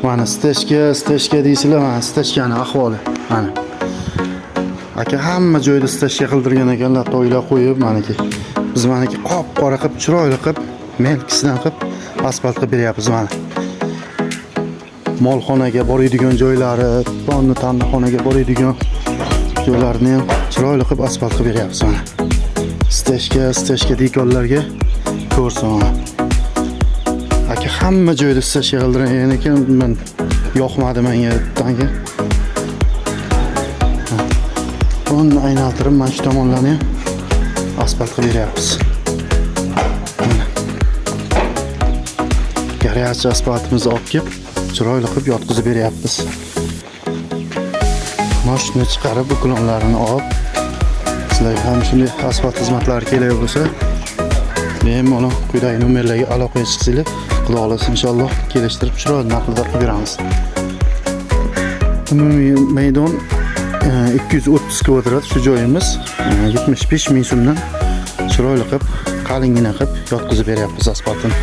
Mana steshka deysizlar, mana steshkani ahvoli. Mana. Aka hamma joyda steshka qildirgan ekanlar, to'ylar qo'yib, maniki. Biz maniki qop-qora qilib, chiroyli qilib, melkisidan qilib asfalt qilib beryapmiz mana. Molxonaga boradigan joylari, tanxonaga boradigan joylarni ham chiroyli qilib asfalt qilib beryapmiz mana. Steshka dikonlarga ko'rsin mana. Aka hamma joyda steshka qildirgan ekan, men yoqmadi menga tanga. Buni aylantirib, mana shu tomonlarni ham asfalt qilib beryapmiz. Garaj asfaltimizni olib kelib, chiroyli qilib yotqizib beryapmiz. Mashina chiqarib, uklonlarini olib, sizlarga ham shunday asfalt xizmatlari kerak bo'lsa, bemalol quyidagi nomerlarga aloqaga chiqsanglar, Xudo xolasa inshaalloh kelishtirib chiroyli narxlarda qilib beramiz. Umumiy maydon 230 kvadrat shu joyimiz 75 ming so'mdan chiroyli qilib, qalingina qilib yotqizib beryapmiz asfaltini.